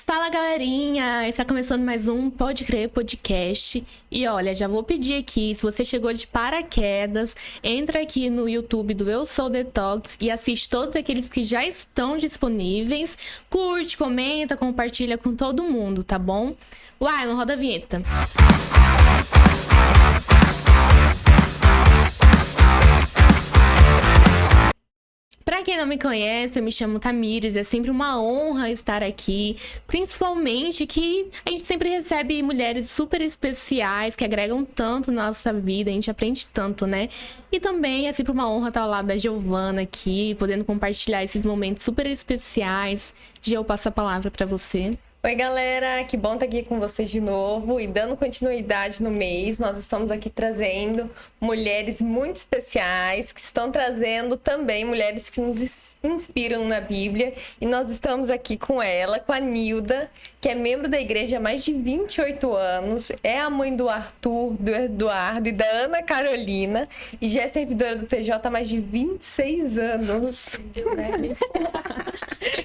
Fala, galerinha! Está começando mais um Pode Crer Podcast. E olha, já vou pedir aqui, se você chegou de paraquedas, entra aqui no YouTube do Eu Sou Detox e assiste todos aqueles que já estão disponíveis. Curte, comenta, compartilha com todo mundo, tá bom? Uai, não roda a vinheta. Pra quem não me conhece, eu me chamo Tamires, é sempre uma honra estar aqui, principalmente que a gente sempre recebe mulheres super especiais que agregam tanto na nossa vida, a gente aprende tanto, né? E também é sempre uma honra estar ao lado da Giovana aqui, podendo compartilhar esses momentos super especiais. Gi, eu passo a palavra pra você. Oi, galera, que bom estar aqui com vocês de novo e dando continuidade no mês. Nós estamos aqui trazendo mulheres muito especiais que estão trazendo também mulheres que nos inspiram na Bíblia. E nós estamos aqui com ela, com a Nilda, que é membro da igreja há mais de 28 anos, é a mãe do Arthur, do Eduardo e da Ana Carolina e já é servidora do TJ há mais de 26 anos.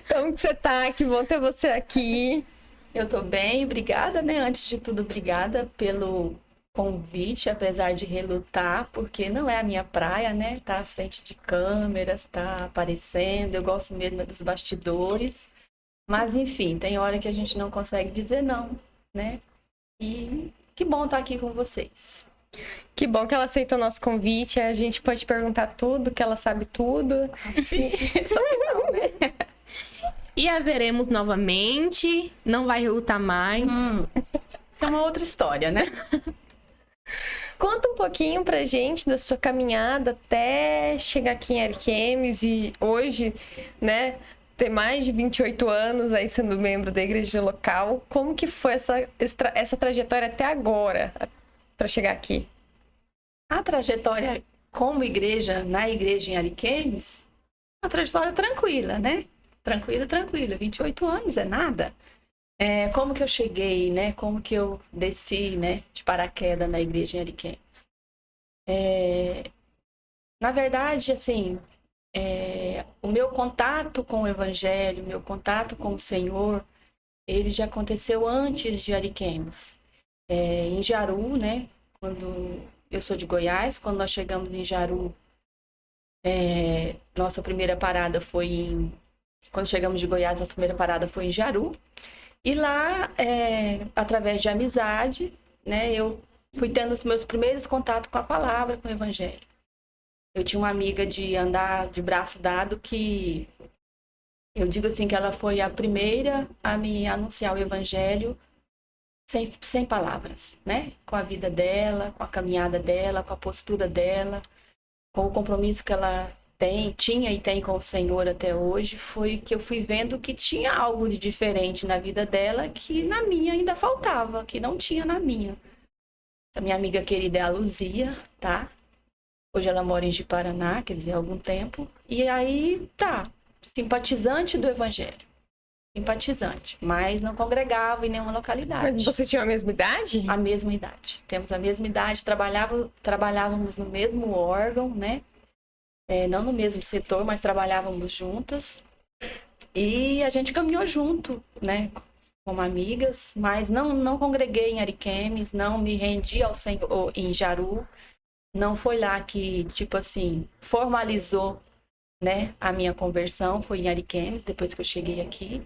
Como que você tá? Que bom ter você aqui. Eu tô bem, obrigada, né? Antes de tudo, obrigada pelo convite, apesar de relutar, porque não é a minha praia, né? Tá à frente de câmeras, tá aparecendo, eu gosto mesmo dos bastidores. Mas, enfim, tem hora que a gente não consegue dizer não, né? E que bom estar aqui com vocês. Que bom que ela aceitou o nosso convite. A gente pode perguntar tudo, que ela sabe tudo. Só que não, né? E a veremos novamente, não vai relutar mais. Isso é uma outra história, né? Conta um pouquinho pra gente da sua caminhada até chegar aqui em Ariquemes e hoje, né, ter mais de 28 anos aí sendo membro da igreja local. Como que foi essa trajetória até agora para chegar aqui? A trajetória como igreja, na igreja em Ariquemes, uma trajetória tranquila, né? Tranquila. 28 anos é nada. Como que eu cheguei, né? Como que eu desci, né? De paraquedas na igreja em Ariquemes. Na verdade, assim, o meu contato com o evangelho, meu contato com o Senhor, ele já aconteceu antes de Ariquemes. Em Jaru, né? Quando eu sou de Goiás, quando nós chegamos em Jaru, nossa primeira parada foi quando chegamos de Goiás, nossa primeira parada foi em Jaru. E lá, através de amizade, né, eu fui tendo os meus primeiros contatos com a palavra, com o evangelho. Eu tinha uma amiga de andar de braço dado que eu digo assim que ela foi a primeira a me anunciar o evangelho sem palavras, né? Com a vida dela, com a caminhada dela, com a postura dela, com o compromisso que ela tinha e tem com o Senhor até hoje, foi que eu fui vendo que tinha algo de diferente na vida dela que na minha ainda faltava, que não tinha na minha. A minha amiga querida é a Luzia, tá? Hoje ela mora em Ji-Paraná, quer dizer, há algum tempo. E aí, simpatizante do evangelho. Simpatizante, mas não congregava em nenhuma localidade. Mas vocês tinham a mesma idade? A mesma idade. Temos a mesma idade, trabalhávamos no mesmo órgão, né? Não no mesmo setor, mas trabalhávamos juntas. E a gente caminhou junto, né? Como amigas, mas não congreguei em Ariquemes, não me rendi ao Senhor em Jaru. Não foi lá que, tipo assim, formalizou, né, a minha conversão, foi em Ariquemes, depois que eu cheguei aqui.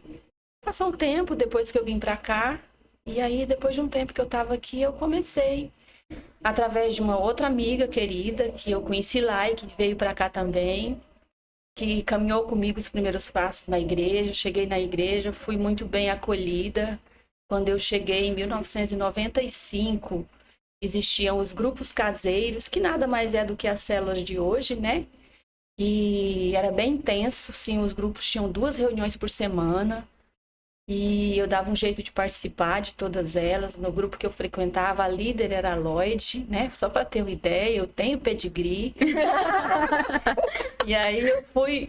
Passou um tempo depois que eu vim pra cá, e aí depois de um tempo que eu tava aqui, eu comecei através de uma outra amiga querida, que eu conheci lá e que veio para cá também, que caminhou comigo os primeiros passos na igreja. Cheguei na igreja, fui muito bem acolhida. Quando eu cheguei em 1995, existiam os grupos caseiros, que nada mais é do que as células de hoje, né? E era bem intenso, sim, os grupos tinham 2 reuniões por semana. E eu dava um jeito de participar de todas elas. No grupo que eu frequentava, a líder era a Lloyd, né? Só para ter uma ideia, eu tenho pedigree. E aí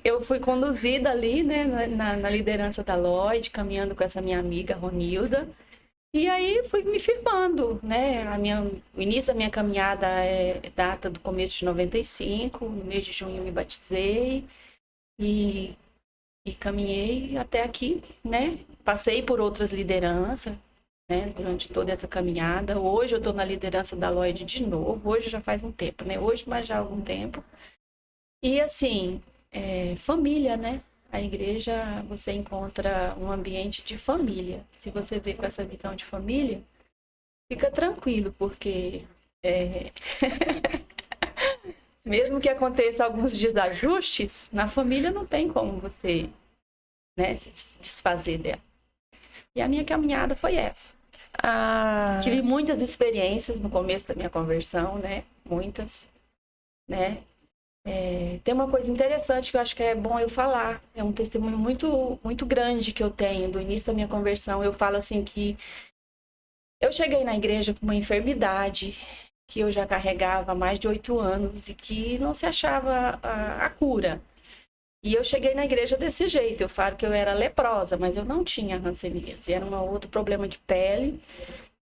eu fui conduzida ali, né, na liderança da Lloyd, caminhando com essa minha amiga, Ronilda. E aí fui me firmando, né? O início da minha caminhada data do começo de 95, no mês de junho eu me batizei. E E caminhei até aqui, né? Passei por outras lideranças, né? Durante toda essa caminhada. Hoje eu estou na liderança da Lloyd de novo. Hoje já faz um tempo, né? Hoje, mas já há algum tempo. E assim, família, né? A igreja, você encontra um ambiente de família. Se você vê com essa visão de família, fica tranquilo, porque mesmo que aconteça alguns desajustes, na família não tem como você, né, se desfazer dela. E a minha caminhada foi essa. Tive muitas experiências no começo da minha conversão, né? Muitas, né? Tem uma coisa interessante que eu acho que é bom eu falar. É um testemunho muito, muito grande que eu tenho do início da minha conversão. Eu falo assim que eu cheguei na igreja com uma enfermidade que eu já carregava há mais de 8 anos e que não se achava a cura. E eu cheguei na igreja desse jeito. Eu falo que eu era leprosa, mas eu não tinha hanseníase. Era um outro problema de pele.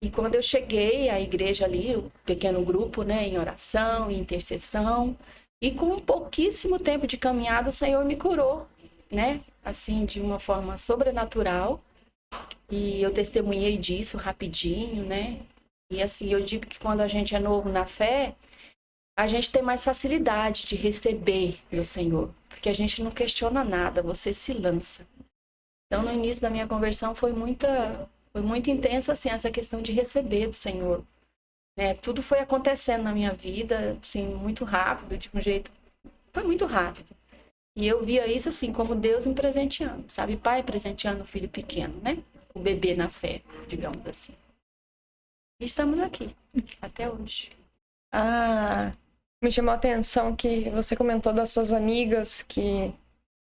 E quando eu cheguei à igreja ali, o pequeno grupo, né, em oração, em intercessão, e com um pouquíssimo tempo de caminhada, o Senhor me curou, né? Assim, de uma forma sobrenatural. E eu testemunhei disso rapidinho, né? E assim, eu digo que quando a gente é novo na fé, a gente tem mais facilidade de receber do Senhor. Porque a gente não questiona nada, você se lança. Então, no início da minha conversão, foi muito intenso, assim, essa questão de receber do Senhor. Né? Tudo foi acontecendo na minha vida, assim, muito rápido, de um jeito... Foi muito rápido. E eu via isso, assim, como Deus me presenteando, sabe? Pai presenteando o filho pequeno, né? O bebê na fé, digamos assim. E estamos aqui, até hoje. Me chamou a atenção que você comentou das suas amigas que,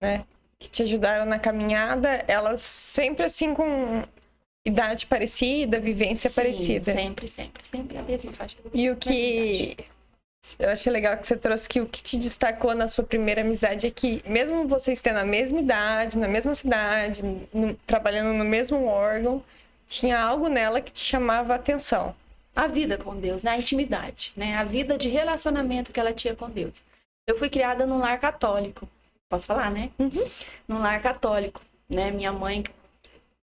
né, que te ajudaram na caminhada, elas sempre assim com idade parecida, vivência parecida. Sempre a mesma faixa. E o que eu achei legal que você trouxe, que o que te destacou na sua primeira amizade é que mesmo vocês tendo a mesma idade, na mesma cidade, trabalhando no mesmo órgão, tinha algo nela que te chamava a atenção. A vida com Deus, né? A intimidade, né? A vida de relacionamento que ela tinha com Deus. Eu fui criada num lar católico. Posso falar, né? Uhum. Num lar católico, né? Minha mãe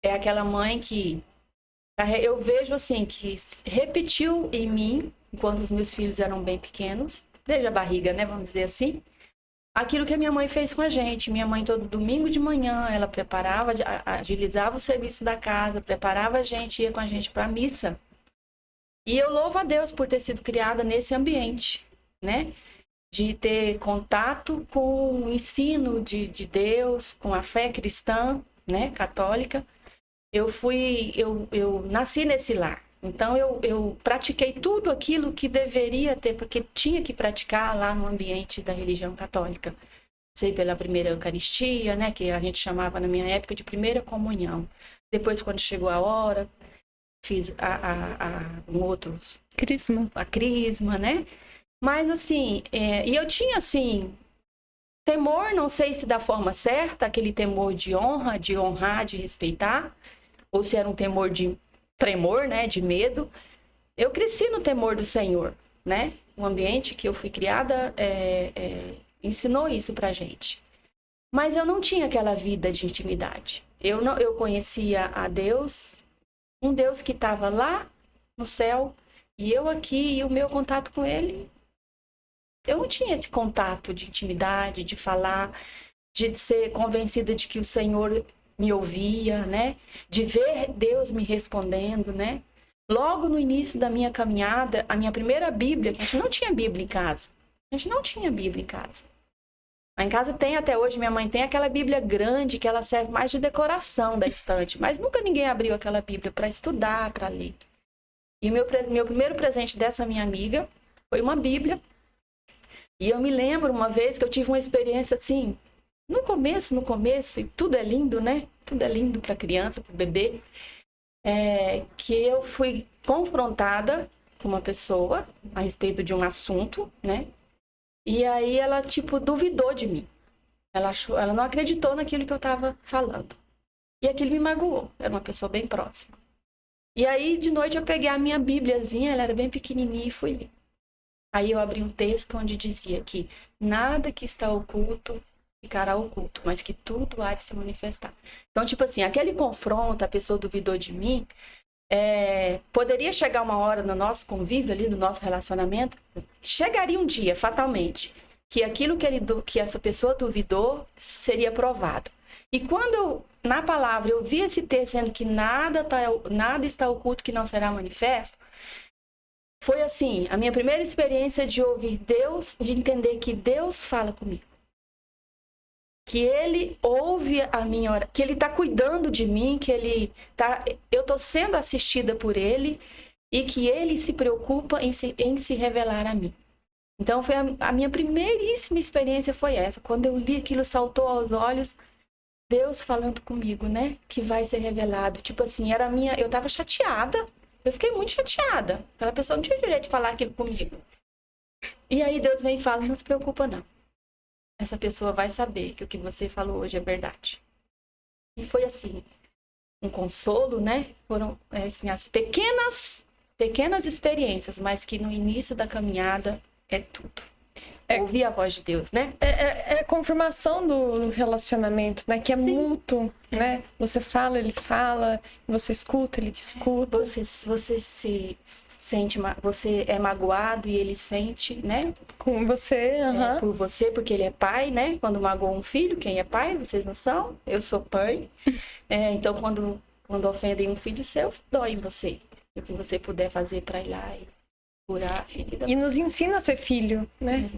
é aquela mãe que eu vejo assim, que repetiu em mim, enquanto os meus filhos eram bem pequenos, desde a barriga, né? Vamos dizer assim. Aquilo que a minha mãe fez com a gente. Minha mãe, todo domingo de manhã, ela preparava, agilizava o serviço da casa, preparava a gente, ia com a gente para a missa. E eu louvo a Deus por ter sido criada nesse ambiente, né? De ter contato com o ensino de Deus, com a fé cristã, né? Católica. Eu nasci nesse lar. Então, eu pratiquei tudo aquilo que deveria ter, porque tinha que praticar lá no ambiente da religião católica. Sei pela primeira Eucaristia, né? Que a gente chamava na minha época de primeira comunhão. Depois, quando chegou a hora, fiz um outro... Crisma. A crisma, né? Mas, assim, e eu tinha, assim, temor, não sei se da forma certa, aquele temor de honra, de honrar, de respeitar, ou se era um temor de tremor, né? De medo. Eu cresci no temor do Senhor, né? O ambiente que eu fui criada ensinou isso pra gente. Mas eu não tinha aquela vida de intimidade. Eu conhecia a Deus, um Deus que estava lá no céu, e eu aqui, e o meu contato com ele, eu não tinha esse contato de intimidade, de falar, de ser convencida de que o Senhor me ouvia, né? De ver Deus me respondendo, né? Logo no início da minha caminhada, a minha primeira Bíblia, que a gente não tinha Bíblia em casa. A gente não tinha Bíblia em casa. Lá em casa tem até hoje, minha mãe tem aquela Bíblia grande que ela serve mais de decoração da estante, mas nunca ninguém abriu aquela Bíblia para estudar, para ler. E o meu primeiro presente dessa minha amiga foi uma Bíblia. E eu me lembro uma vez que eu tive uma experiência assim, no começo, e tudo é lindo, né? Tudo é lindo para criança, para bebê. Que eu fui confrontada com uma pessoa a respeito de um assunto, né? E aí ela, tipo, duvidou de mim. Ela não acreditou naquilo que eu estava falando. E aquilo me magoou. Era uma pessoa bem próxima. E aí, de noite, eu peguei a minha bíbliazinha, ela era bem pequenininha, e fui ler. Aí eu abri um texto onde dizia que nada que está oculto ficará oculto, mas que tudo há de se manifestar. Então, tipo assim, aquele confronto, a pessoa duvidou de mim, poderia chegar uma hora no nosso convívio ali, no nosso relacionamento, chegaria um dia, fatalmente, que aquilo que essa pessoa duvidou seria provado. E quando na palavra eu vi esse texto dizendo que nada está oculto que não será manifesto, foi assim, a minha primeira experiência de ouvir Deus, de entender que Deus fala comigo. Que Ele ouve a minha oração, que Ele está cuidando de mim, que eu estou sendo assistida por Ele e que Ele se preocupa em se revelar a mim. Então, foi a minha primeiríssima experiência foi essa. Quando eu li aquilo, saltou aos olhos, Deus falando comigo, né? Que vai ser revelado. Tipo assim, eu estava chateada. Eu fiquei muito chateada. Aquela pessoa não tinha direito de falar aquilo comigo. E aí Deus vem e fala, não se preocupa não. Essa pessoa vai saber que o que você falou hoje é verdade. E foi assim, um consolo, né? Foram assim, as pequenas experiências, mas que no início da caminhada é tudo. Ouvir a voz de Deus, né? É a confirmação do relacionamento, né? Que é mútuo, né? Você fala, ele fala, você escuta, ele te escuta. Você se sente, você é magoado e ele sente, né? Com você, por você, porque ele é pai, né? Quando magoa um filho, quem é pai? Vocês não são? Eu sou pai. Então, quando ofendem um filho seu, dói em você. O que você puder fazer para ir lá e curar a ferida. E nos ensina a ser filho, né?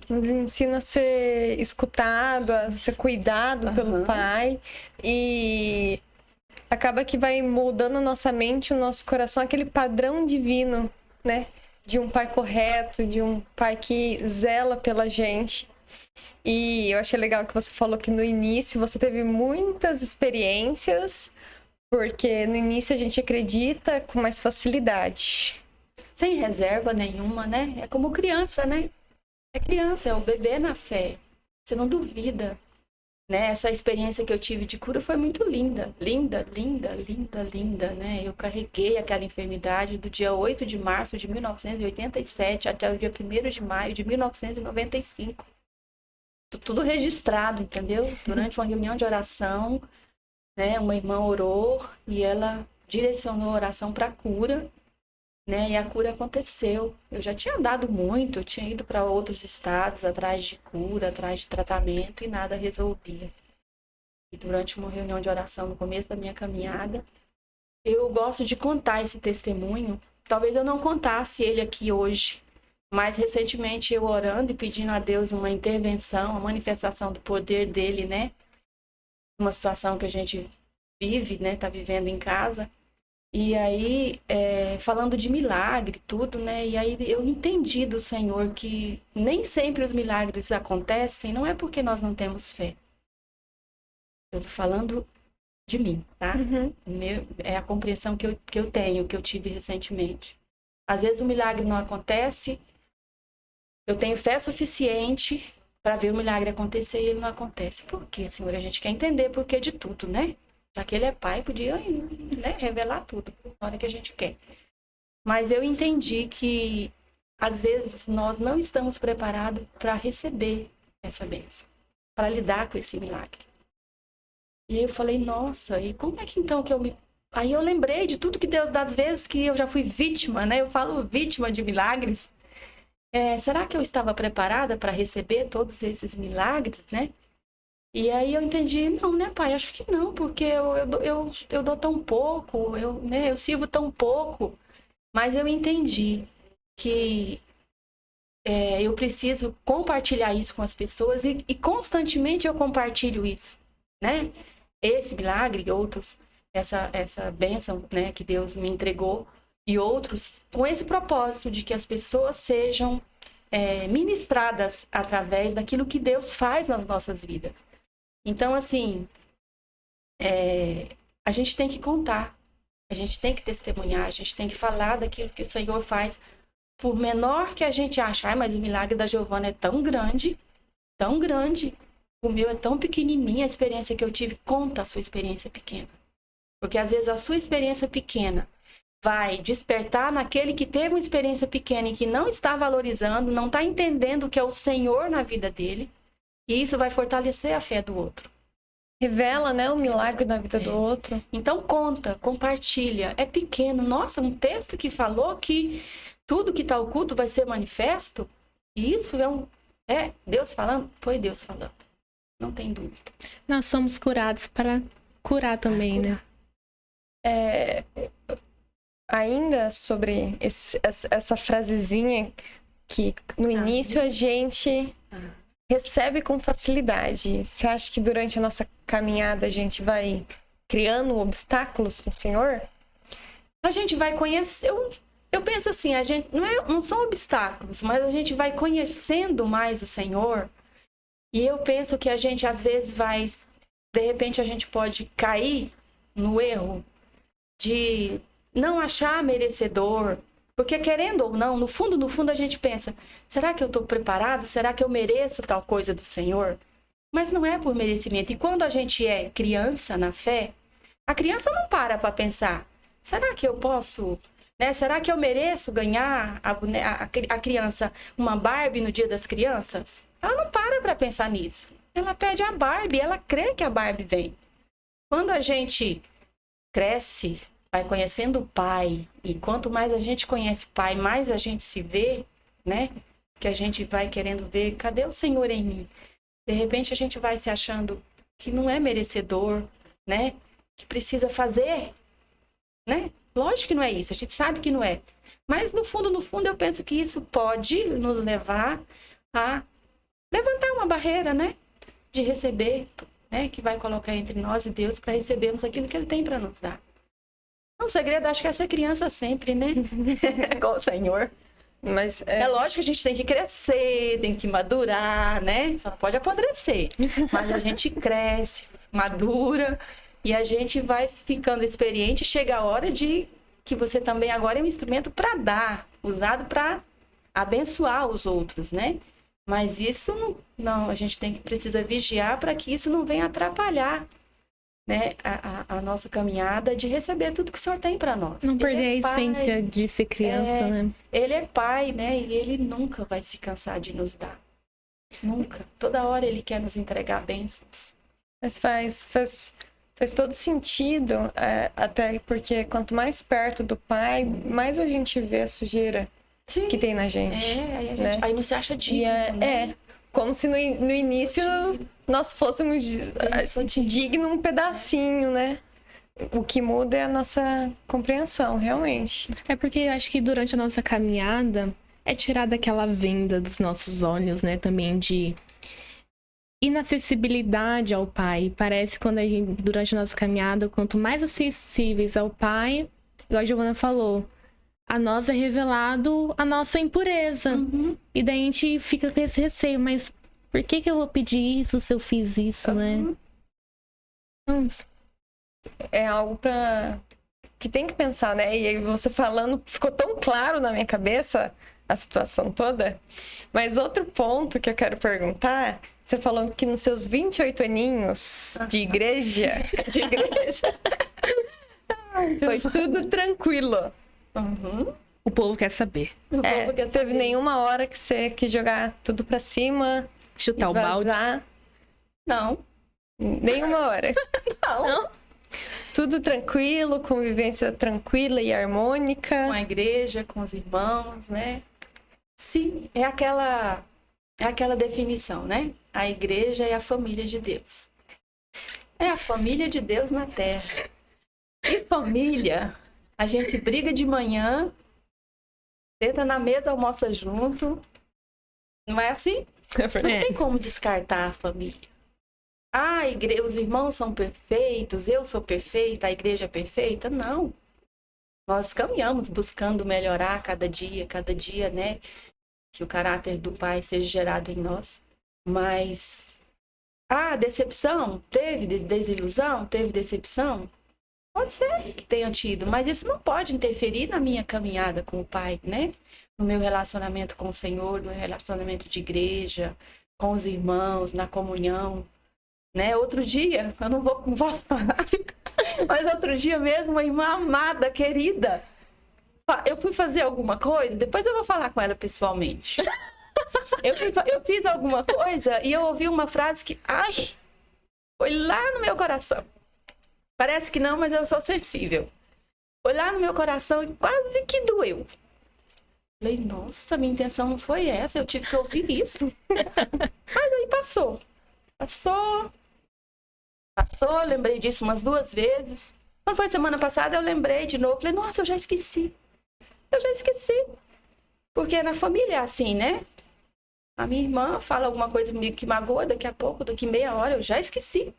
Nos ensina a ser escutado, a ser cuidado pelo pai. E acaba que vai moldando a nossa mente, o nosso coração, aquele padrão divino, né? De um pai correto, de um pai que zela pela gente. E eu achei legal que você falou que no início você teve muitas experiências, porque no início a gente acredita com mais facilidade. Sem reserva nenhuma, né? É como criança, né? É criança, é o bebê na fé. Você não duvida. Né? Essa experiência que eu tive de cura foi muito linda. Linda, linda, linda, linda, né? Eu carreguei aquela enfermidade do dia 8 de março de 1987 até o dia 1º de maio de 1995. Tudo registrado, entendeu? Durante uma reunião de oração, né? Uma irmã orou e ela direcionou a oração para a cura. Né? E a cura aconteceu. Eu já tinha andado muito, eu tinha ido para outros estados atrás de cura, atrás de tratamento e nada resolvia. E durante uma reunião de oração no começo da minha caminhada, eu gosto de contar esse testemunho. Talvez eu não contasse ele aqui hoje, mas recentemente eu orando e pedindo a Deus uma intervenção, uma manifestação do poder dele, né? Uma situação que a gente vive, né? Tá vivendo em casa. E aí, falando de milagre, tudo, né? E aí eu entendi do Senhor que nem sempre os milagres acontecem, não é porque nós não temos fé. Eu tô falando de mim, tá? É a compreensão que eu tenho, que eu tive recentemente. Às vezes o milagre não acontece, eu tenho fé suficiente para ver o milagre acontecer e ele não acontece. Por quê, Senhor? A gente quer entender por que de tudo, né? Já que ele é pai, podia, né, revelar tudo na hora que a gente quer. Mas eu entendi que, às vezes, nós não estamos preparados para receber essa bênção, para lidar com esse milagre. E eu falei, nossa, e como é que então que eu me... Aí eu lembrei de tudo que Deus, das vezes que eu já fui vítima, né? Eu falo vítima de milagres. Será que eu estava preparada para receber todos esses milagres, né? E aí eu entendi, não, né, pai? Acho que não, porque eu dou tão pouco, eu sirvo tão pouco. Mas eu entendi que eu preciso compartilhar isso com as pessoas e constantemente eu compartilho isso, né? Esse milagre, outros, essa bênção, né, que Deus me entregou e outros, com esse propósito de que as pessoas sejam ministradas através daquilo que Deus faz nas nossas vidas. Então, assim, a gente tem que contar, a gente tem que testemunhar, a gente tem que falar daquilo que o Senhor faz, por menor que a gente ache, mas o milagre da Giovana é tão grande, o meu é tão pequenininho, a experiência que eu tive, conta a sua experiência pequena. Porque às vezes a sua experiência pequena vai despertar naquele que teve uma experiência pequena e que não está valorizando, não está entendendo o que é o Senhor na vida dele. E isso vai fortalecer a fé do outro. Revela, né, o milagre na vida do outro. Então conta, compartilha. É pequeno. Nossa, um texto que falou que tudo que está oculto vai ser manifesto. E isso é Deus falando? Foi Deus falando. Não tem dúvida. Nós somos curados para curar também, né? Ainda sobre essa frasezinha que no início a gente recebe com facilidade. Você acha que durante a nossa caminhada a gente vai criando obstáculos com o Senhor? A gente vai conhecer. Eu penso assim, a gente não são obstáculos, mas a gente vai conhecendo mais o Senhor. E eu penso que a gente às vezes de repente a gente pode cair no erro de não achar merecedor. Porque querendo ou não, no fundo a gente pensa, será que eu estou preparado? Será que eu mereço tal coisa do Senhor? Mas não é por merecimento. E quando a gente é criança na fé, a criança não para pensar, será que eu posso, né? Será que eu mereço ganhar a criança uma Barbie no Dia das Crianças? Ela não para pensar nisso. Ela pede a Barbie, ela crê que a Barbie vem. Quando a gente cresce, vai conhecendo o Pai, e quanto mais a gente conhece o Pai, mais a gente se vê, né? Que a gente vai querendo ver, cadê o Senhor em mim? De repente a gente vai se achando que não é merecedor, né? Que precisa fazer, né? Lógico que não é isso, a gente sabe que não é. Mas no fundo, eu penso que isso pode nos levar a levantar uma barreira, né? De receber, né? Que vai colocar entre nós e Deus para recebermos aquilo que Ele tem para nos dar. O segredo, acho que é ser criança sempre, né? Com o Senhor. Mas é lógico que a gente tem que crescer, tem que madurar, né? Só não pode apodrecer. Mas a gente cresce, madura, e a gente vai ficando experiente. Chega a hora de que você também agora é um instrumento para dar, usado para abençoar os outros, né? Mas isso não, a gente precisa vigiar para que isso não venha atrapalhar, né, a nossa caminhada de receber tudo que o Senhor tem para nós. Não perder a essência de ser criança, né? Ele é pai, né? E ele nunca vai se cansar de nos dar. Nunca. Toda hora ele quer nos entregar bênçãos. Mas faz todo sentido, até porque quanto mais perto do Pai, mais a gente vê a sujeira que tem na gente. Aí não se acha digno, né? Como se no início nós fôssemos dignos um pedacinho, né? O que muda é a nossa compreensão, realmente. É porque eu acho que durante a nossa caminhada é tirada aquela venda dos nossos olhos, né? Também de inacessibilidade ao Pai. Parece quando a gente, durante a nossa caminhada, quanto mais acessíveis ao Pai, igual a Giovana falou, a nós é revelado a nossa impureza. Uhum. E daí a gente fica com esse receio, mas por que eu vou pedir isso se eu fiz isso, né? Nossa. É algo que tem que pensar, né? E aí você falando, ficou tão claro na minha cabeça a situação toda. Mas outro ponto que eu quero perguntar, você falou que nos seus 28 aninhos de igreja, foi tudo tranquilo. Uhum. O povo quer saber. Teve nenhuma hora que você quis jogar tudo pra cima, chutar o balde? Não. Nenhuma hora. Não. Tudo tranquilo, convivência tranquila e harmônica. Com a igreja, com os irmãos, né? Sim, é aquela definição, né? A igreja é a família de Deus. É a família de Deus na terra. E família, a gente briga de manhã, senta na mesa, almoça junto. Não é assim? Não tem como descartar a família. A igreja, os irmãos são perfeitos, eu sou perfeita, a igreja é perfeita? Não. Nós caminhamos buscando melhorar cada dia, né? Que o caráter do Pai seja gerado em nós. Mas, decepção? Teve desilusão? Teve decepção? Pode ser que tenha tido, mas isso não pode interferir na minha caminhada com o Pai, né? No meu relacionamento com o Senhor, no meu relacionamento de igreja, com os irmãos, na comunhão. Né? Outro dia, eu não posso falar, mas outro dia mesmo, uma irmã amada, querida, eu fui fazer alguma coisa, depois eu vou falar com ela pessoalmente. Eu fiz alguma coisa e eu ouvi uma frase que, ai, foi lá no meu coração. Parece que não, mas eu sou sensível. Foi lá no meu coração e quase que doeu. Falei, nossa, minha intenção não foi essa, eu tive que ouvir isso. Mas aí passou. Passou, lembrei disso umas 2 vezes. Quando foi semana passada, eu lembrei de novo. Falei, nossa, eu já esqueci. Porque na família é assim, né? A minha irmã fala alguma coisa comigo que magoa, daqui a pouco, daqui meia hora, eu já esqueci.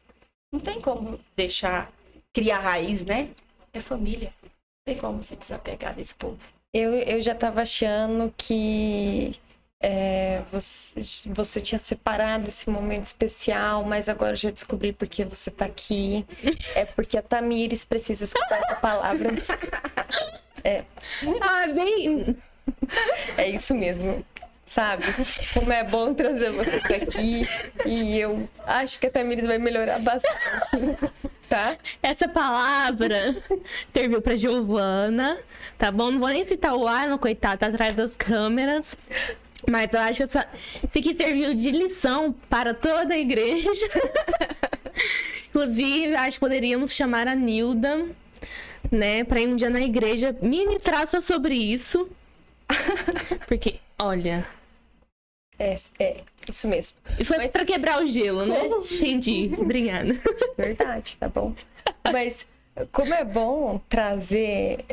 Não tem como deixar criar raiz, né? É família. Não tem como se desapegar desse povo. Eu já tava achando que você tinha separado esse momento especial, mas agora eu já descobri porque você tá aqui. É porque a Tamires precisa escutar essa palavra. Ah, bem... É isso mesmo, sabe? Como é bom trazer vocês aqui. E eu acho que a Tamires vai melhorar bastante, tá? Essa palavra serviu pra Giovana, tá bom? Não vou nem citar o Alan, coitado, tá atrás das câmeras. Mas eu acho que isso aqui serviu de lição para toda a igreja. Inclusive, acho que poderíamos chamar a Nilda, né? Pra ir um dia na igreja ministrar só sobre isso. Porque, olha... É, isso mesmo. Isso foi pra quebrar o gelo, né? Entendi. Obrigada. Verdade, tá bom. Mas como é bom trazer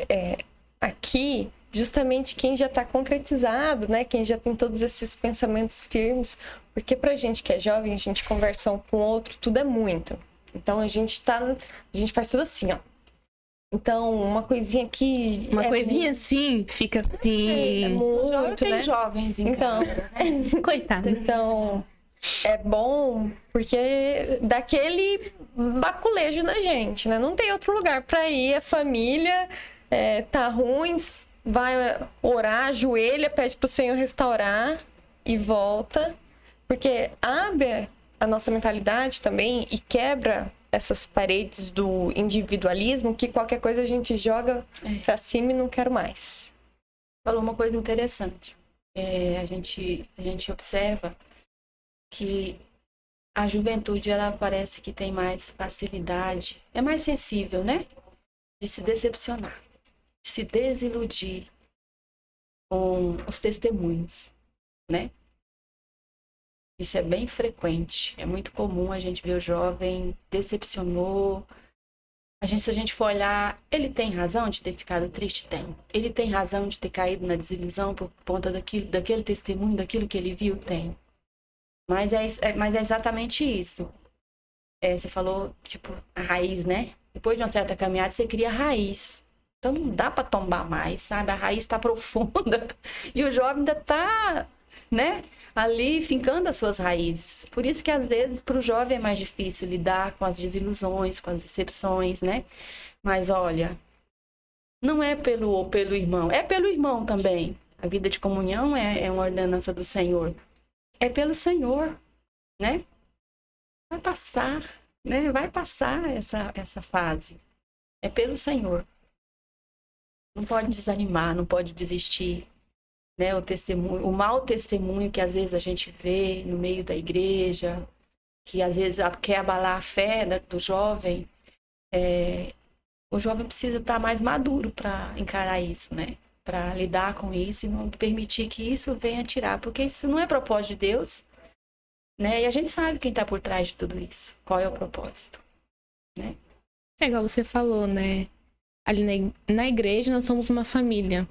aqui justamente quem já tá concretizado, né? Quem já tem todos esses pensamentos firmes. Porque pra gente que é jovem, a gente conversa um com o outro, tudo é muito. Então a gente faz tudo assim, ó. Então, uma coisinha aqui... Uma coisinha assim, fica assim... É muito, né? Jovens em Então, casa. Coitada. Então, é bom porque dá aquele baculejo na gente, né? Não tem outro lugar pra ir, a família tá ruim, vai orar, ajoelha, pede pro Senhor restaurar e volta. Porque abre a nossa mentalidade também e quebra essas paredes do individualismo, que qualquer coisa a gente joga pra cima e não quero mais. Falou uma coisa interessante. A gente observa que a juventude, ela parece que tem mais facilidade, é mais sensível, né? De se decepcionar, de se desiludir com os testemunhos, né? Isso é bem frequente, é muito comum a gente ver o jovem decepcionou. Se a gente for olhar, ele tem razão de ter ficado triste? Tem. Ele tem razão de ter caído na desilusão por conta daquele testemunho, daquilo que ele viu? Tem. Mas é exatamente isso. Você falou, tipo, a raiz, né? Depois de uma certa caminhada, você cria raiz. Então não dá para tombar mais, sabe? A raiz está profunda. E o jovem ainda está, né? Ali fincando as suas raízes. Por isso que às vezes para o jovem é mais difícil lidar com as desilusões, com as decepções, né? Mas olha, não é pelo irmão, é pelo irmão também. A vida de comunhão é uma ordenança do Senhor. É pelo Senhor, né? Vai passar, né? Vai passar essa fase. É pelo Senhor. Não pode desanimar, não pode desistir. Né, o mau testemunho que às vezes a gente vê no meio da igreja, que às vezes quer abalar a fé do jovem, o jovem precisa estar mais maduro para encarar isso, né? Para lidar com isso e não permitir que isso venha tirar, porque isso não é propósito de Deus, né? E a gente sabe quem está por trás de tudo isso, qual é o propósito, né? É igual você falou, né? Ali na igreja nós somos uma família.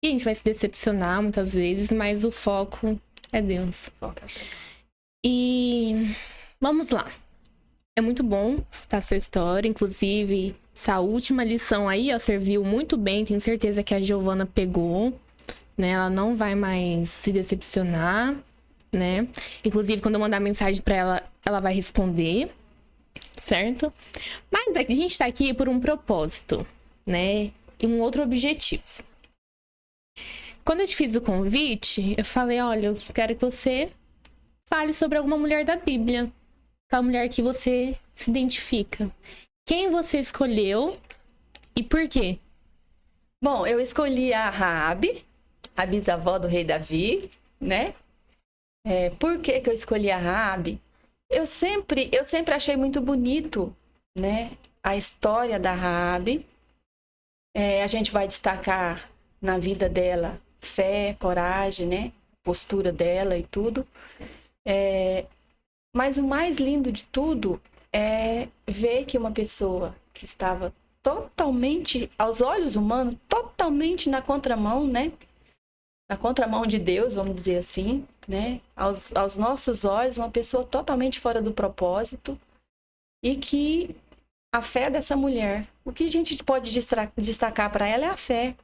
E a gente vai se decepcionar muitas vezes, mas o foco é Deus. E vamos lá. É muito bom escutar essa história. Inclusive, essa última lição aí, ó, serviu muito bem. Tenho certeza que a Giovana pegou, né? Ela não vai mais se decepcionar, né? Inclusive, quando eu mandar mensagem pra ela, ela vai responder, certo? Mas a gente tá aqui por um propósito, né? E um outro objetivo. Quando eu te fiz o convite, eu falei, olha, eu quero que você fale sobre alguma mulher da Bíblia. Aquela mulher que você se identifica. Quem você escolheu e por quê? Bom, eu escolhi a Raabe, a bisavó do rei Davi, né? Por que que eu escolhi a Raabe? Eu sempre achei muito bonito, né, a história da Raabe. A gente vai destacar na vida dela fé, coragem, né, postura dela e tudo. Mas o mais lindo de tudo é ver que uma pessoa que estava totalmente, aos olhos humanos, totalmente na contramão, né? Na contramão de Deus, vamos dizer assim, né? Aos nossos olhos, uma pessoa totalmente fora do propósito, e que a fé dessa mulher, o que a gente pode destacar para ela é a fé.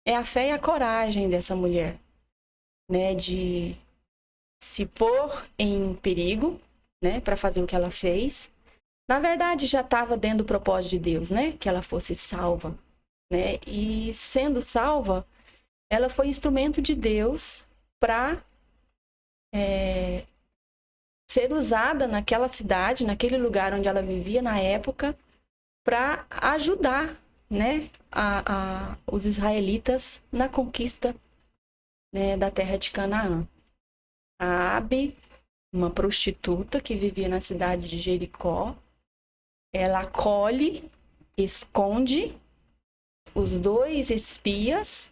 É a fé e a coragem dessa mulher, né? De se pôr em perigo, né? Para fazer o que ela fez. Na verdade, já estava dentro do propósito de Deus, né? Que ela fosse salva, né? E sendo salva, ela foi instrumento de Deus para ser usada naquela cidade, naquele lugar onde ela vivia na época, para ajudar, né, os israelitas na conquista, né, da terra de Canaã. A Raabe, uma prostituta que vivia na cidade de Jericó, ela acolhe, esconde os 2 espias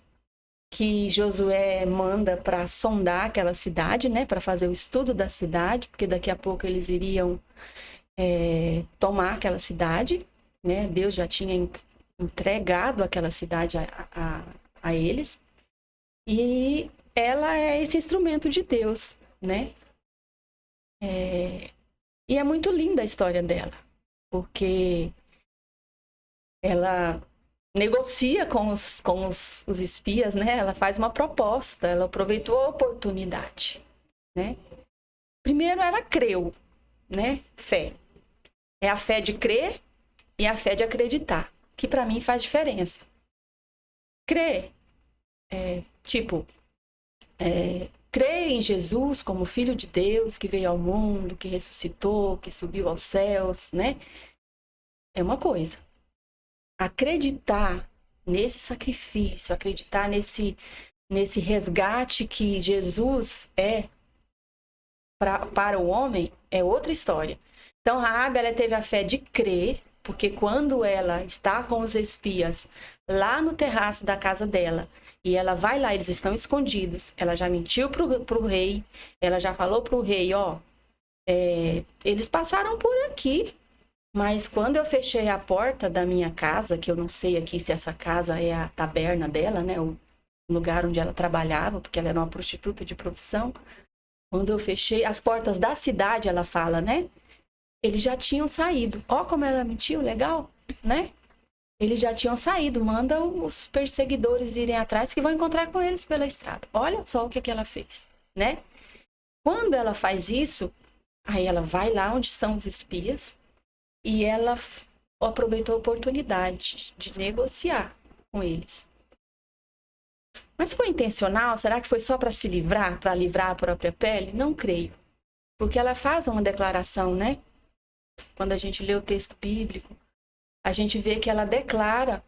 que Josué manda para sondar aquela cidade, né, para fazer o estudo da cidade, porque daqui a pouco eles iriam tomar aquela cidade, né? Deus já tinha entregado aquela cidade a eles, e ela é esse instrumento de Deus, né? E é muito linda a história dela, porque ela negocia com os espias, né? Ela faz uma proposta, ela aproveitou a oportunidade, né? Primeiro ela creu, né? Fé. É a fé de crer e a fé de acreditar, que para mim faz diferença. Crer, crer em Jesus como Filho de Deus, que veio ao mundo, que ressuscitou, que subiu aos céus, né? É uma coisa. Acreditar nesse sacrifício, acreditar nesse resgate que Jesus é para o homem, é outra história. Então, Raabe, ela teve a fé de crer, porque quando ela está com os espias lá no terraço da casa dela, e ela vai lá, eles estão escondidos, ela já mentiu pro rei, ela já falou pro rei, eles passaram por aqui, mas quando eu fechei a porta da minha casa, que eu não sei aqui se essa casa é a taberna dela, né, o lugar onde ela trabalhava, porque ela era uma prostituta de profissão, quando eu fechei as portas da cidade, ela fala, né, eles já tinham saído. Ó, como ela mentiu, legal, né? Eles já tinham saído. Manda os perseguidores irem atrás, que vão encontrar com eles pela estrada. Olha só o que ela fez, né? Quando ela faz isso, aí ela vai lá onde estão os espias e ela aproveitou a oportunidade de negociar com eles. Mas foi intencional? Será que foi só para se livrar, para livrar a própria pele? Não creio. Porque ela faz uma declaração, né? Quando a gente lê o texto bíblico, a gente vê que ela declara,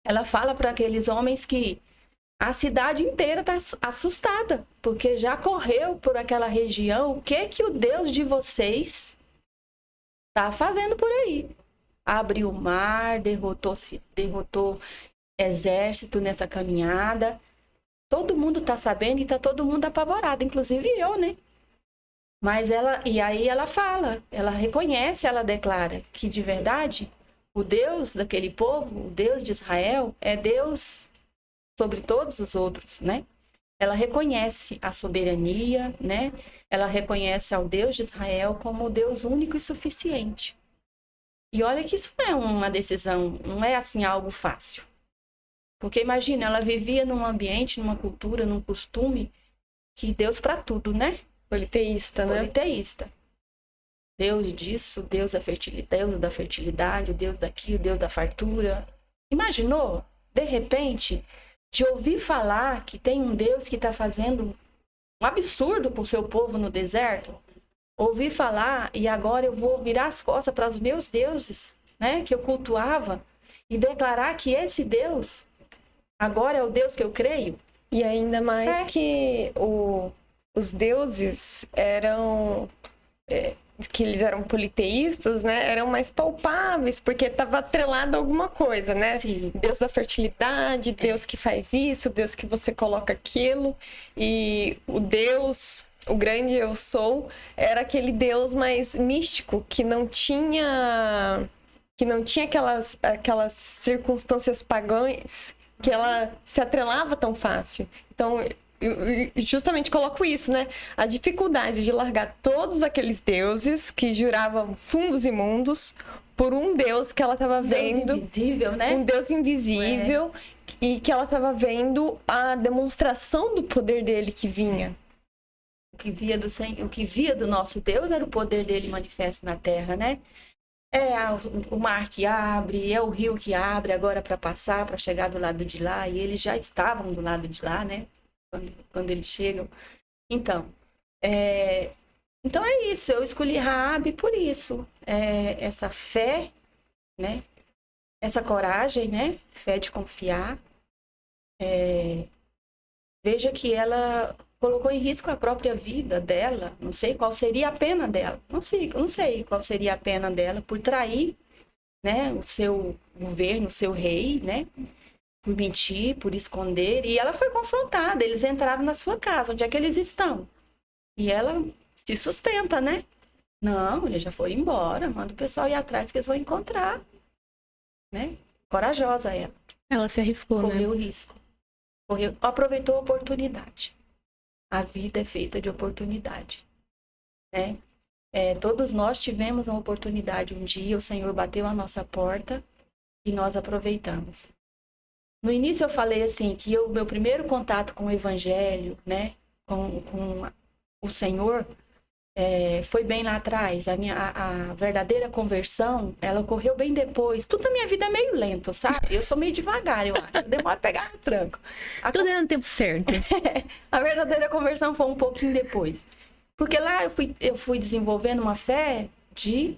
ela fala para aqueles homens que a cidade inteira está assustada, porque já correu por aquela região o que o Deus de vocês está fazendo por aí. Abriu o mar, derrotou exército nessa caminhada. Todo mundo está sabendo e está todo mundo apavorado, inclusive eu, né? Mas aí ela fala, ela reconhece, ela declara que de verdade o Deus daquele povo, o Deus de Israel, é Deus sobre todos os outros, né? Ela reconhece a soberania, né? Ela reconhece ao Deus de Israel como o Deus único e suficiente. E olha que isso não é uma decisão, não é assim algo fácil. Porque imagina, ela vivia num ambiente, numa cultura, num costume que Deus para tudo, né? Politeísta, né? Politeísta. Deus disso, Deus da fertilidade, o Deus daquilo, o Deus da fartura. Imaginou, de repente, de ouvir falar que tem um Deus que está fazendo um absurdo para o seu povo no deserto? Ouvir falar, e agora eu vou virar as costas para os meus deuses, né, que eu cultuava, e declarar que esse Deus agora é o Deus que eu creio? E ainda mais que os deuses eram... que eles eram politeístas, né? Eram mais palpáveis, porque estava atrelado a alguma coisa, né? Sim. Deus da fertilidade, Deus que faz isso, Deus que você coloca aquilo. E o Deus, o grande eu sou, era aquele Deus mais místico, que não tinha aquelas circunstâncias pagãs que ela se atrelava tão fácil. Então, eu justamente coloco isso, né? A dificuldade de largar todos aqueles deuses que juravam fundos imundos por um Deus que ela estava vendo. Deus invisível, né? Um Deus invisível e que ela estava vendo a demonstração do poder dele que vinha. O que via do nosso Deus era o poder dele manifesto na terra, né? O mar que abre, é o rio que abre agora para passar, para chegar do lado de lá. E eles já estavam do lado de lá, né? Quando eles chegam. Então é isso. Eu escolhi Raabe por isso. Essa fé, né? Essa coragem, né? Fé de confiar. Veja que ela colocou em risco a própria vida dela. Não sei qual seria a pena dela. Não sei qual seria a pena dela por trair, né? O seu governo, o seu rei, né? Por mentir, por esconder. E ela foi confrontada. Eles entraram na sua casa. Onde é que eles estão? E ela se sustenta, né? Não, ele já foi embora. Manda o pessoal ir atrás que eles vão encontrar. Né? Corajosa ela. Ela se arriscou, Correu né? o risco. Aproveitou a oportunidade. A vida é feita de oportunidade. Né? Todos nós tivemos uma oportunidade um dia. O Senhor bateu a nossa porta e nós aproveitamos. No início eu falei assim, que o meu primeiro contato com o Evangelho, né, com o Senhor, foi bem lá atrás. A verdadeira conversão, ela ocorreu bem depois. Tudo na minha vida é meio lento, sabe? Eu sou meio devagar, eu acho. Eu demoro a pegar no tranco. Tudo é no tempo certo. A verdadeira conversão foi um pouquinho depois. Porque lá eu fui desenvolvendo uma fé de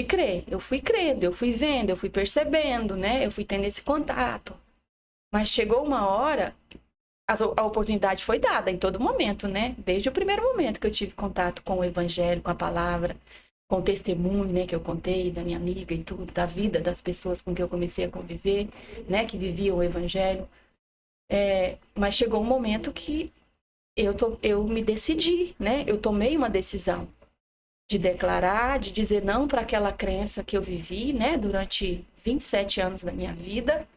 crer. Eu fui crendo, eu fui vendo, eu fui percebendo, né? Eu fui tendo esse contato. Mas chegou uma hora, a oportunidade foi dada em todo momento, né? Desde o primeiro momento que eu tive contato com o Evangelho, com a palavra, com o testemunho, né? Que eu contei da minha amiga e tudo, da vida das pessoas com que eu comecei a conviver, né? Que viviam o Evangelho. Mas chegou um momento que eu me decidi, né? Eu tomei uma decisão de declarar, de dizer não para aquela crença que eu vivi, né? Durante 27 anos da minha vida,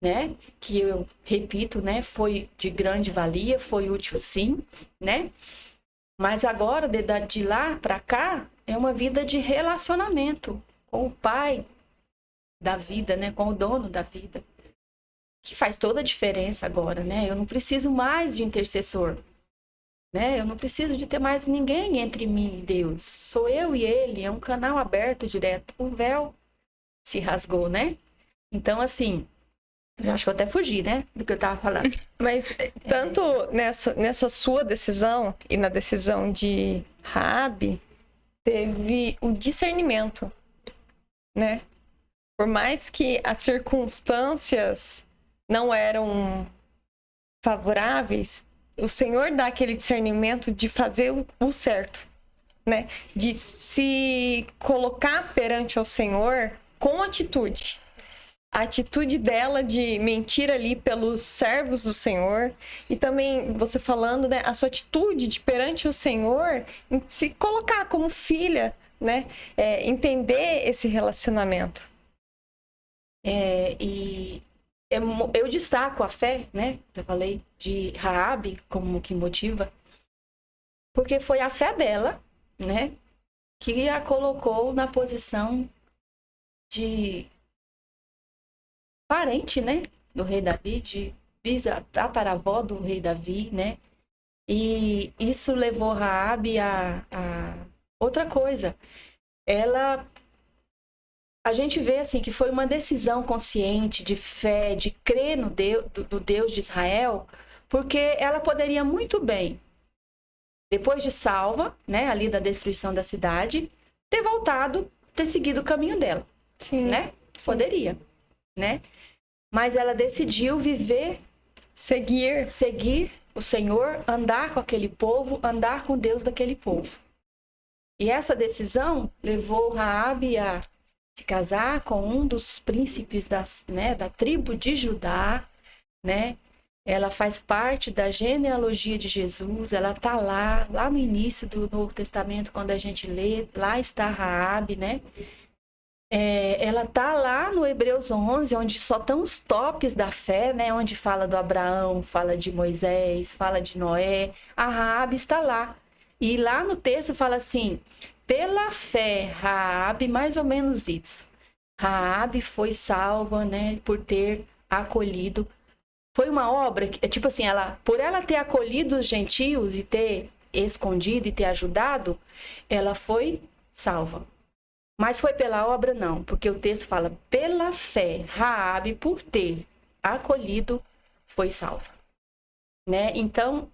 né? Que eu repito, né? Foi de grande valia, foi útil sim, né? Mas agora, de lá para cá, é uma vida de relacionamento com o Pai da vida, né? Com o dono da vida. Que faz toda a diferença agora, né? Eu não preciso mais de intercessor, né? Eu não preciso de ter mais ninguém entre mim e Deus. Sou eu e ele, é um canal aberto direto. O véu se rasgou, né? Então, assim, eu acho que eu até fugi, né? Do que eu tava falando. Mas tanto nessa sua decisão e na decisão de Raabe, teve o discernimento, né? Por mais que as circunstâncias não eram favoráveis, o Senhor dá aquele discernimento de fazer o certo, né? De se colocar perante ao Senhor com atitude. A atitude dela de mentir ali pelos servos do Senhor. E também, você falando, né? A sua atitude de perante o Senhor, se colocar como filha, né? Entender esse relacionamento. Eu destaco a fé, né? Já falei de Raabe como que motiva, porque foi a fé dela, né? Que a colocou na posição de parente, né? Do rei Davi, de tataravó do rei Davi, né? E isso levou Raabe a outra coisa. A gente vê assim que foi uma decisão consciente de fé, de crer no Deus, do Deus de Israel, porque ela poderia muito bem, depois de salva, né, ali da destruição da cidade, ter voltado, ter seguido o caminho dela. Sim. Né? Sim. Poderia, né? Mas ela decidiu viver, Seguir o Senhor, andar com aquele povo, andar com Deus daquele povo. E essa decisão levou Raabe a se casar com um dos príncipes da tribo de Judá, né? Ela faz parte da genealogia de Jesus, ela está lá no início do Novo Testamento, quando a gente lê, lá está Raabe, né? Ela está lá no Hebreus 11, onde só estão os tops da fé, né? Onde fala do Abraão, fala de Moisés, fala de Noé. A Raabe está lá. E lá no texto fala assim, pela fé, Raabe, mais ou menos isso. Raabe foi salva, né? Por ter acolhido. Foi uma obra, tipo assim, por ela ter acolhido os gentios e ter escondido e ter ajudado, ela foi salva. Mas foi pela obra, não, porque o texto fala, pela fé, Raabe, por ter acolhido, foi salva. Né? Então,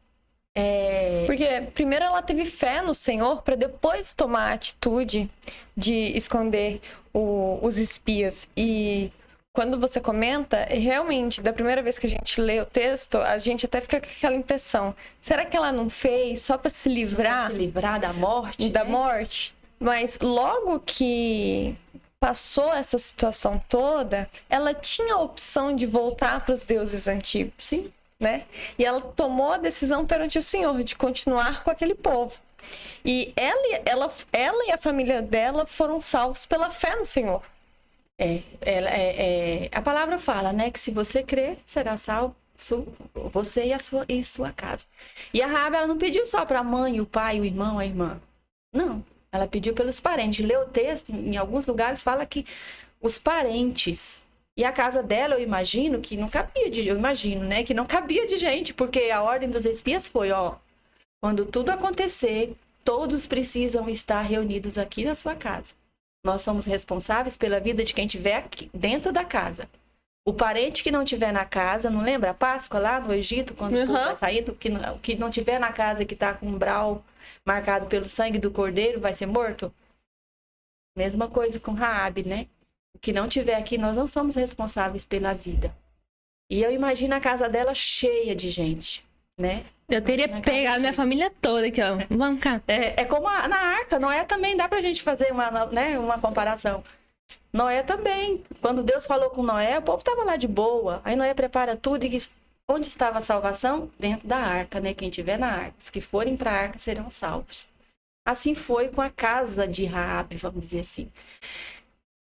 Porque primeiro ela teve fé no Senhor para depois tomar a atitude de esconder os espias. E quando você comenta, realmente, da primeira vez que a gente lê o texto, a gente até fica com aquela impressão. Será que ela não fez só para se livrar? Se livrar da morte? Da né? morte. Mas logo que passou essa situação toda, ela tinha a opção de voltar para os deuses antigos. Sim. Né? E ela tomou a decisão perante o Senhor de continuar com aquele povo. E ela e a família dela foram salvos pela fé no Senhor. A palavra fala, né, que se você crer, será salvo você e sua casa. E a Raabe, ela não pediu só para a mãe, o pai, o irmão, a irmã. Não, ela pediu pelos parentes. Lê o texto, em alguns lugares fala que os parentes. E a casa dela, eu imagino que não cabia que não cabia de gente, porque a ordem dos espias foi, quando tudo acontecer, todos precisam estar reunidos aqui na sua casa. Nós somos responsáveis pela vida de quem estiver aqui, dentro da casa. O parente que não estiver na casa, não lembra a Páscoa lá no Egito, quando o povo vai saindo, que não estiver na casa, que está com um umbral marcado pelo sangue do cordeiro, vai ser morto? Mesma coisa com Raabe, né? O que não tiver aqui, nós não somos responsáveis pela vida. E eu imagino a casa dela cheia de gente, né? Eu teria pegado minha família toda aqui, ó. Vamos cá. É como na Arca, Noé também, dá pra gente fazer uma comparação. Noé também, quando Deus falou com Noé, o povo estava lá de boa. Aí Noé prepara tudo e onde estava a salvação? Dentro da Arca, né? Quem estiver na Arca, os que forem para a Arca serão salvos. Assim foi com a casa de Raabe, vamos dizer assim.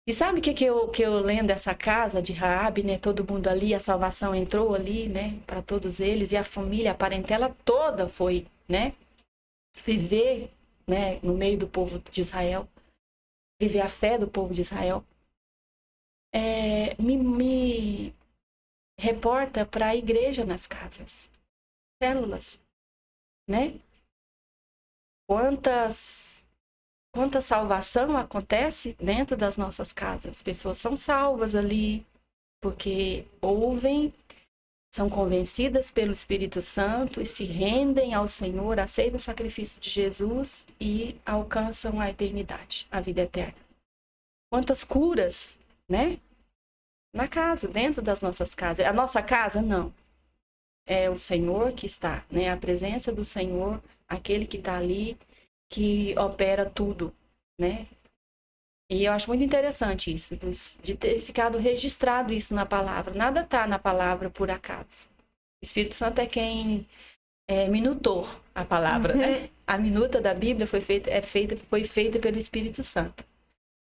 E sabe o que eu lendo dessa casa de Raabe, né? Todo mundo ali, a salvação entrou ali, né? Para todos eles. E a família, a parentela toda foi, né? Viver, né? No meio do povo de Israel. Viver a fé do povo de Israel. Me reporta para a igreja nas casas. Células, né? Quanta salvação acontece dentro das nossas casas. As pessoas são salvas ali porque ouvem, são convencidas pelo Espírito Santo e se rendem ao Senhor, aceitam o sacrifício de Jesus e alcançam a eternidade, a vida eterna. Quantas curas, né? Na casa, dentro das nossas casas. A nossa casa, não. É o Senhor que está, né? A presença do Senhor, aquele que está ali, que opera tudo, né? E eu acho muito interessante isso, de ter ficado registrado isso na palavra. Nada está na palavra por acaso. O Espírito Santo é quem minutou a palavra, né? A minuta da Bíblia foi feita pelo Espírito Santo.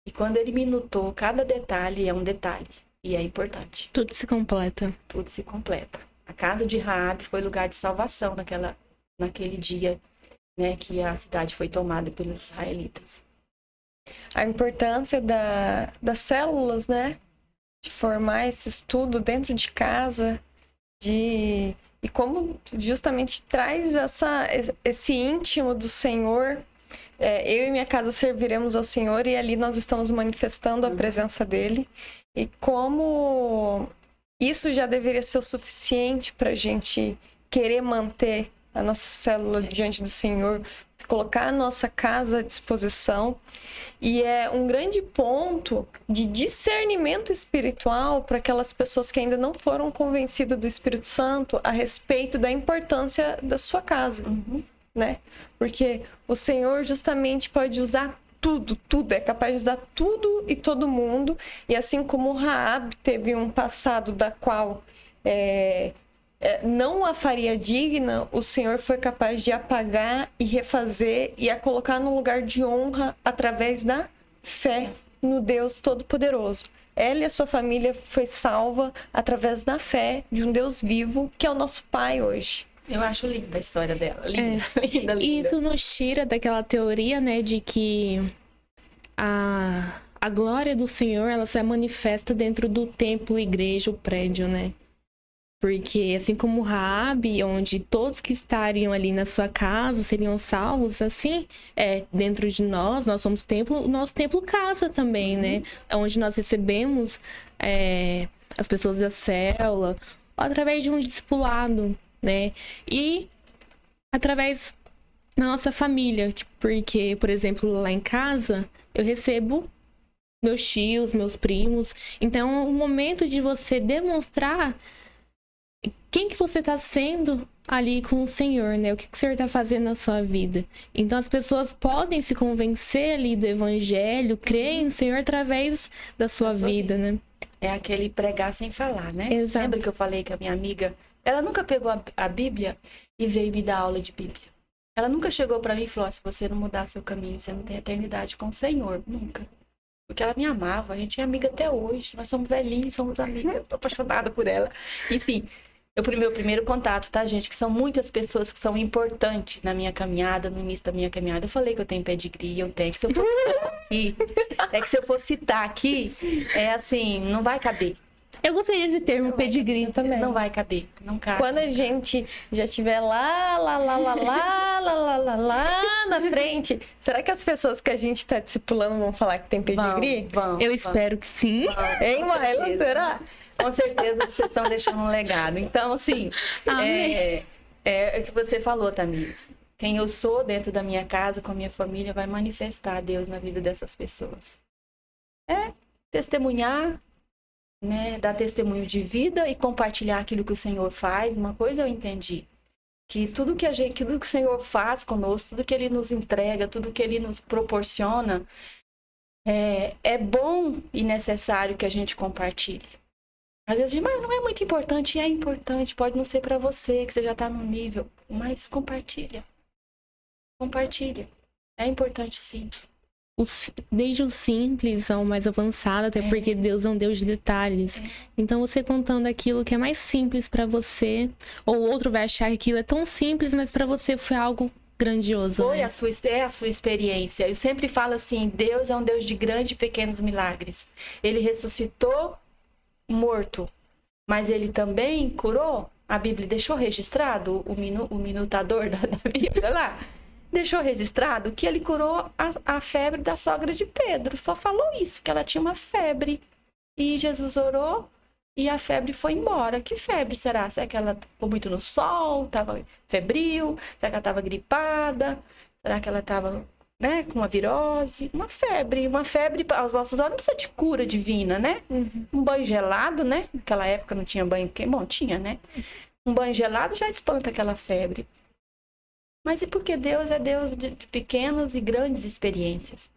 E quando ele minutou, cada detalhe é um detalhe. E é importante. Tudo se completa. Tudo se completa. A casa de Raabe foi lugar de salvação naquele dia, né, que a cidade foi tomada pelos israelitas. A importância das células, né? De formar esse estudo dentro de casa, e como justamente traz esse íntimo do Senhor. Eu e minha casa serviremos ao Senhor, e ali nós estamos manifestando a presença dele. E como isso já deveria ser o suficiente para a gente querer manter a nossa célula diante do Senhor, colocar a nossa casa à disposição. E é um grande ponto de discernimento espiritual para aquelas pessoas que ainda não foram convencidas do Espírito Santo a respeito da importância da sua casa, né? Porque o Senhor justamente pode usar tudo, é capaz de usar tudo e todo mundo. E assim como Raabe teve um passado da qual não a faria digna, o Senhor foi capaz de apagar e refazer e a colocar num lugar de honra através da fé no Deus Todo-Poderoso. Ela e a sua família foi salva através da fé de um Deus vivo, que é o nosso Pai hoje. Eu acho linda a história dela. Linda, linda. E isso nos tira daquela teoria, né, de que a glória do Senhor, ela se manifesta dentro do templo, igreja, o prédio, né? Porque assim como Raabe, onde todos que estariam ali na sua casa seriam salvos, assim, dentro de nós somos templo, o nosso templo casa também, né? Onde nós recebemos as pessoas da célula, através de um discipulado, né? E através da nossa família, porque, por exemplo, lá em casa, eu recebo meus tios, meus primos. Então, o momento de você demonstrar quem que você está sendo ali com o Senhor, né? O que o Senhor está fazendo na sua vida. Então, as pessoas podem se convencer ali do Evangelho, crer no Senhor através da sua vida, né? É aquele pregar sem falar, né? Exato. Lembra que eu falei que a minha amiga, ela nunca pegou a Bíblia e veio me dar aula de Bíblia. Ela nunca chegou para mim e falou, se você não mudar seu caminho, você não tem eternidade com o Senhor. Nunca. Porque ela me amava, a gente é amiga até hoje. Nós somos velhinhos, somos amigas. Eu tô apaixonada por ela. Enfim, meu primeiro contato, tá, gente? Que são muitas pessoas que são importantes na minha caminhada, no início da minha caminhada. Eu falei que eu tenho pedigree, eu tenho. Que se eu for citar aqui, que se eu for citar aqui, assim, não vai caber. Eu gostaria de ter um pedigree também. Não vai caber, não cabe. Quando a gente já estiver lá na frente, será que as pessoas que a gente está discipulando vão falar que tem pedigree? Vão, eu espero que sim. Hein, Maila? Será? Com certeza vocês estão deixando um legado. Então, assim, é o que você falou, Tamires. Quem eu sou dentro da minha casa, com a minha família, vai manifestar Deus na vida dessas pessoas. Testemunhar, né, dar testemunho de vida e compartilhar aquilo que o Senhor faz. Uma coisa eu entendi, que tudo que o Senhor faz conosco, tudo que Ele nos entrega, tudo que Ele nos proporciona, é bom e necessário que a gente compartilhe. Às vezes, mas não é muito importante. É importante, pode não ser para você, que você já está no nível, mas compartilha. Compartilha. É importante, sim. Desde o simples ao mais avançado, até porque Deus é um Deus de detalhes. Então, você contando aquilo que é mais simples para você, ou o outro vai achar que aquilo é tão simples, mas para você foi algo grandioso. Foi, né? a sua experiência. Eu sempre falo assim, Deus é um Deus de grandes e pequenos milagres. Ele ressuscitou morto, mas ele também curou. A Bíblia deixou registrado, o minutador da Bíblia lá, deixou registrado que ele curou a febre da sogra de Pedro. Só falou isso, que ela tinha uma febre. E Jesus orou e a febre foi embora. Que febre será? Será que ela ficou muito no sol, estava febril? Será que ela estava gripada? Será que ela estava, né, com uma virose? Uma febre aos nossos olhos não precisa de cura divina, né? Um banho gelado, né? Naquela época não tinha banho, bom, tinha, né? Um banho gelado já espanta aquela febre. Mas é porque Deus é Deus de pequenas e grandes experiências.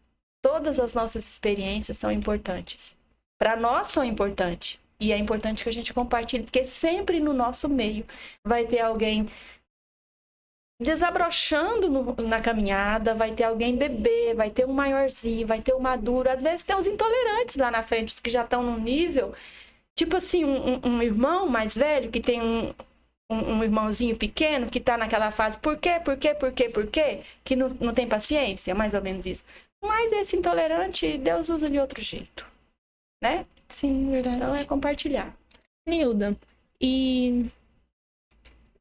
Todas as nossas experiências são importantes. Para nós são importantes. E é importante que a gente compartilhe, porque sempre no nosso meio vai ter alguém desabrochando na caminhada, vai ter alguém bebê, vai ter um maiorzinho, vai ter um maduro. Às vezes tem os intolerantes lá na frente, os que já estão no nível. Tipo assim, um irmão mais velho que tem um irmãozinho pequeno que tá naquela fase, por quê? Que não tem paciência, mais ou menos isso. Mas esse intolerante, Deus usa de outro jeito, né? Sim, verdade. Então é compartilhar. Nilda, e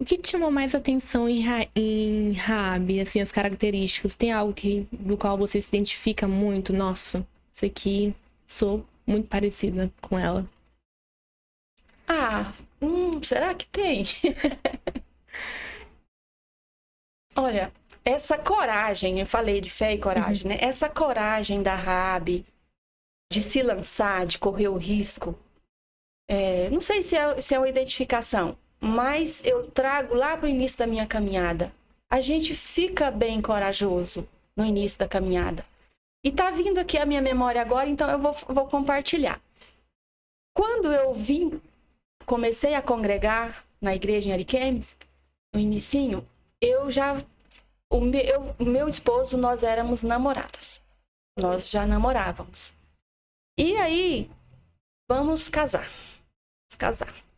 o que te chamou mais atenção em Raabe, assim, as características? Tem algo do qual você se identifica muito? Nossa, isso aqui, sou muito parecida com ela. Será que tem? Olha, essa coragem, eu falei de fé e coragem, né? Essa coragem da Raabe de se lançar, de correr o risco, não sei se é uma identificação, mas eu trago lá para o início da minha caminhada. A gente fica bem corajoso no início da caminhada. E tá vindo aqui a minha memória agora, então eu vou compartilhar. Quando eu comecei a congregar na igreja em Ariquemes, no inicinho, o meu esposo, nós éramos namorados. Nós já namorávamos. E aí, vamos casar.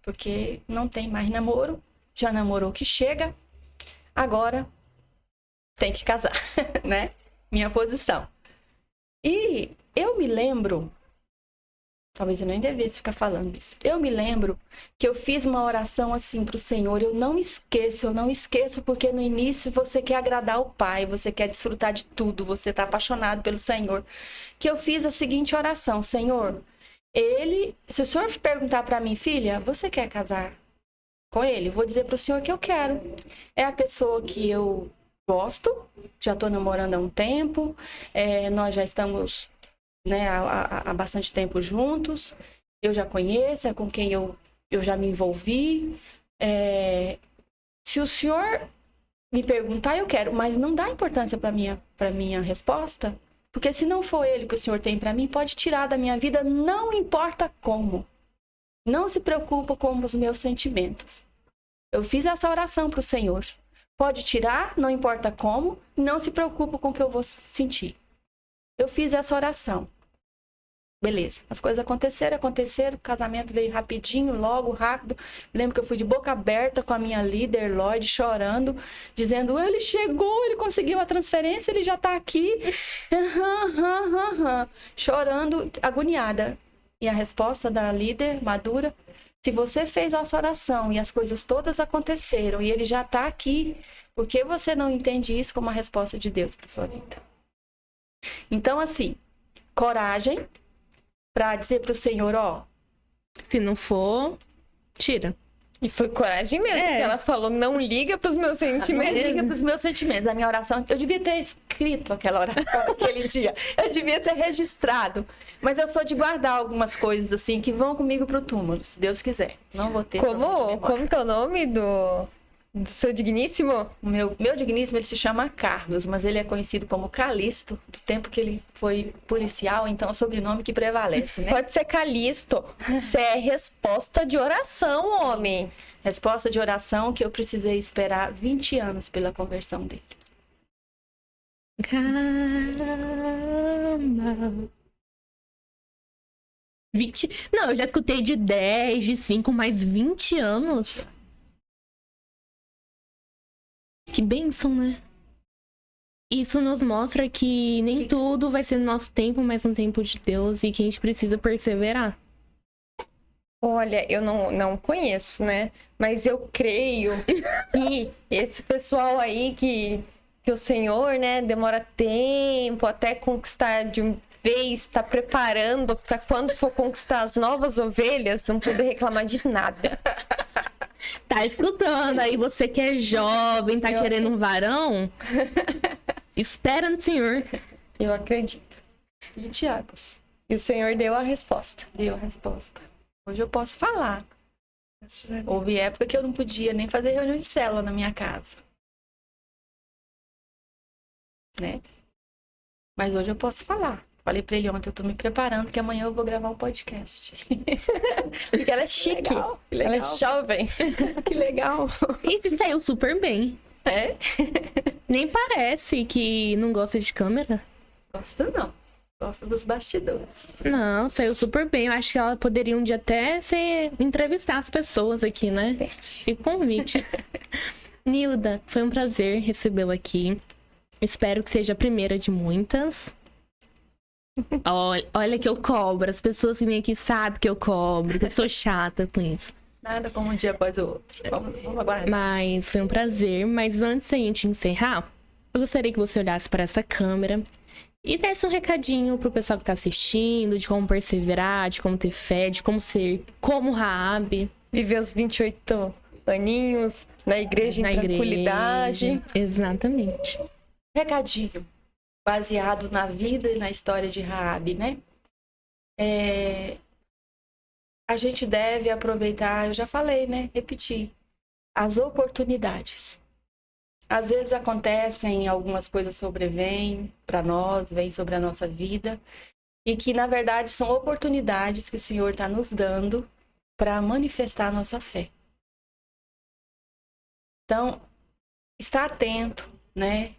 Porque não tem mais namoro. Já namorou que chega. Agora, tem que casar, né? Minha posição. E eu me lembro, talvez eu nem devesse ficar falando isso. Eu me lembro que eu fiz uma oração assim para o Senhor. Eu não esqueço, porque no início você quer agradar o Pai, você quer desfrutar de tudo, você está apaixonado pelo Senhor. Que eu fiz a seguinte oração: Senhor, se o Senhor perguntar para mim, filha, você quer casar com ele? Eu vou dizer para o Senhor que eu quero. É a pessoa que eu gosto, já estou namorando há um tempo, nós já estamos, né, há bastante tempo juntos, eu já conheço, é com quem eu já me envolvi. Se o Senhor me perguntar, eu quero, mas não dá importância para minha resposta, porque se não for ele que o Senhor tem para mim, pode tirar da minha vida, não importa como. Não se preocupa com os meus sentimentos. Eu fiz essa oração para o Senhor. Pode tirar, não importa como, não se preocupa com o que eu vou sentir. Eu fiz essa oração. Beleza, as coisas aconteceram, o casamento veio rapidinho, logo, rápido. Lembro que eu fui de boca aberta com a minha líder, Lloyd, chorando, dizendo, ele chegou, ele conseguiu a transferência, ele já tá aqui. Chorando, agoniada. E a resposta da líder, madura, se você fez essa oração e as coisas todas aconteceram e ele já tá aqui, por que você não entende isso como uma resposta de Deus para sua vida? Então, assim, coragem para dizer para o Senhor, se não for, tira. E foi coragem mesmo, que ela falou, não liga pros meus sentimentos. Não liga pros meus sentimentos. A minha oração, eu devia ter escrito aquela oração naquele dia. Eu devia ter registrado. Mas eu sou de guardar algumas coisas, assim, que vão comigo pro túmulo, se Deus quiser. Não vou ter. Como que é o nome do seu digníssimo? O meu digníssimo, ele se chama Carlos, mas ele é conhecido como Calixto, do tempo que ele foi policial, então é o sobrenome que prevalece, né? Pode ser Calixto. Isso é resposta de oração, homem. Resposta de oração que eu precisei esperar 20 anos pela conversão dele. Caramba! 20... Não, eu já escutei de 10, de 5, mais 20 anos. Que bênção, né? Isso nos mostra que nem tudo vai ser no nosso tempo, mas no tempo de Deus, e que a gente precisa perseverar. Olha, eu não conheço, né? Mas eu creio que esse pessoal aí que o Senhor, né, demora tempo até conquistar de uma vez, está preparando para quando for conquistar as novas ovelhas, não poder reclamar de nada. Tá escutando aí, você que é jovem, tá querendo um varão? Espera no Senhor. Eu acredito. 20 anos. E o Senhor deu a resposta. Deu a resposta. Hoje eu posso falar. Houve época que eu não podia nem fazer reunião de célula na minha casa. Né? Mas hoje eu posso falar. Falei pra ele ontem, eu tô me preparando que amanhã eu vou gravar um podcast. Porque ela é chique. Que legal. Ela é jovem. Que legal. E se saiu super bem. É? Nem parece que não gosta de câmera. Gosto não. Gosto dos bastidores. Não, saiu super bem. Eu acho que ela poderia um dia até entrevistar as pessoas aqui, né? Fica o convite. Nilda, foi um prazer recebê-la aqui. Espero que seja a primeira de muitas. Olha que eu cobro. As pessoas que vêm aqui sabem que eu cobro, que eu sou chata com isso. Nada como um dia após o outro. Vamos aguardar. Mas foi um prazer. Mas antes da gente encerrar, eu gostaria que você olhasse para essa câmera e desse um recadinho pro pessoal que tá assistindo, de como perseverar, de como ter fé, de como ser como Raabe. Viver os 28 aninhos na igreja em tranquilidade. Exatamente. recadinho baseado na vida e na história de Raabe, né? A gente deve aproveitar, eu já falei, né? Repetir, as oportunidades. Às vezes acontecem, algumas coisas sobrevêm para nós, vêm sobre a nossa vida, e que, na verdade, são oportunidades que o Senhor está nos dando para manifestar a nossa fé. Então, estar atento, né?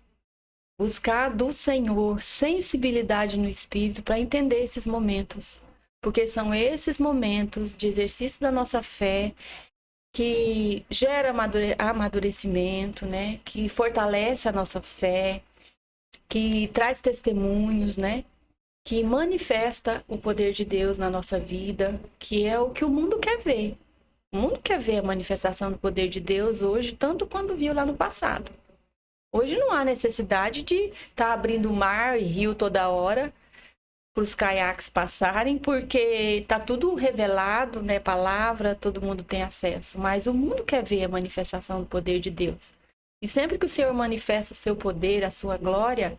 Buscar do Senhor sensibilidade no espírito para entender esses momentos. Porque são esses momentos de exercício da nossa fé que gera amadurecimento, né? Que fortalece a nossa fé, que traz testemunhos, né? Que manifesta o poder de Deus na nossa vida, que é o que o mundo quer ver. O mundo quer ver a manifestação do poder de Deus hoje, tanto quanto viu lá no passado. Hoje não há necessidade de estar abrindo mar e rio toda hora para os caiaques passarem, porque está tudo revelado, né? Palavra, todo mundo tem acesso. Mas o mundo quer ver a manifestação do poder de Deus. E sempre que o Senhor manifesta o seu poder, a sua glória,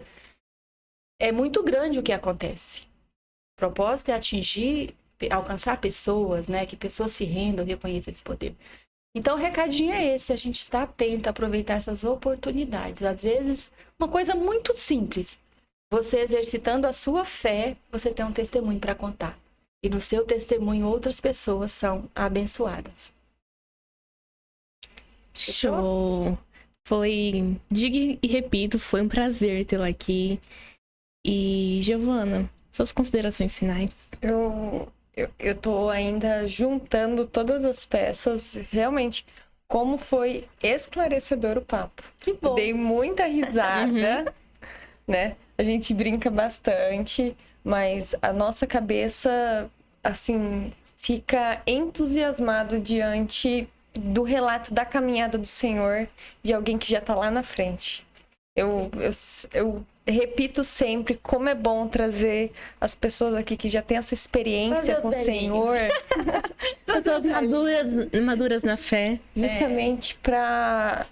é muito grande o que acontece. O propósito é atingir, alcançar pessoas, né? Que pessoas se rendam, reconheçam esse poder. Então, o recadinho é esse, a gente está atento a aproveitar essas oportunidades. Às vezes, uma coisa muito simples. Você exercitando a sua fé, você tem um testemunho para contar. E no seu testemunho, outras pessoas são abençoadas. Show! Foi, digo e repito, foi um prazer tê-la aqui. E, Giovana, suas considerações finais? Eu tô ainda juntando todas as peças. Realmente, como foi esclarecedor o papo. Que bom! Dei muita risada, né? A gente brinca bastante, mas a nossa cabeça, assim, fica entusiasmado diante do relato da caminhada do Senhor, de alguém que já tá lá na frente. Eu repito sempre como é bom trazer as pessoas aqui que já têm essa experiência com o Senhor. Pessoas maduras na fé. Justamente para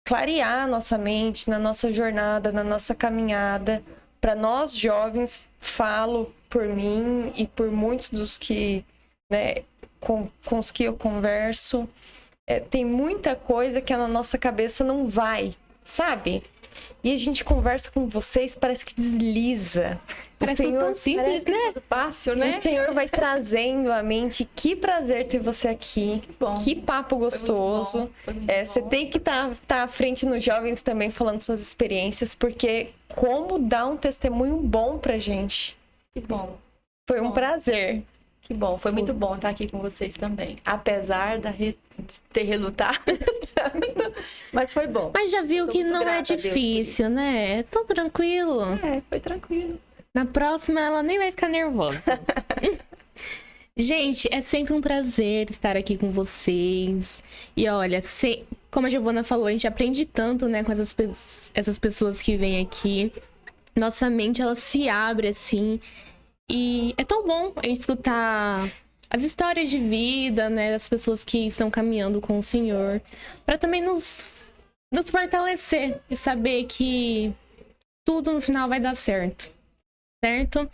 clarear a nossa mente, na nossa jornada, na nossa caminhada. Para nós jovens, falo por mim e por muitos dos que, né, com os que eu converso, tem muita coisa que na nossa cabeça não vai, sabe? E a gente conversa com vocês, parece que desliza. Parece tudo tão simples, né? Fácil, né? O Senhor vai trazendo à mente. Que prazer ter você aqui. Bom. Que papo gostoso. Você tem que estar à frente nos jovens também, falando suas experiências, porque como dar um testemunho bom pra gente. Que bom. Foi um prazer. Que bom, foi muito bom estar aqui com vocês também. Apesar de ter relutado, mas foi bom. Mas já viu Tô que muito não é grata a Deus por difícil, isso. né? É tão tranquilo. Foi tranquilo. Na próxima, ela nem vai ficar nervosa. Gente, é sempre um prazer estar aqui com vocês. E olha, como a Giovana falou, a gente aprende tanto, né, com essas pessoas que vêm aqui. Nossa mente, ela se abre, assim. E é tão bom a gente escutar as histórias de vida, né, das pessoas que estão caminhando com o Senhor, para também nos fortalecer e saber que tudo no final vai dar certo. Certo?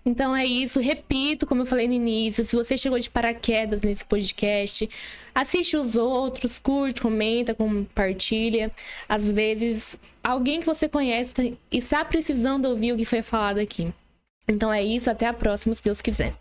Então é isso. Repito, como eu falei no início, se você chegou de paraquedas nesse podcast, assiste os outros, curte, comenta, compartilha. Às vezes, alguém que você conhece está precisando ouvir o que foi falado aqui. Então é isso, até a próxima, se Deus quiser.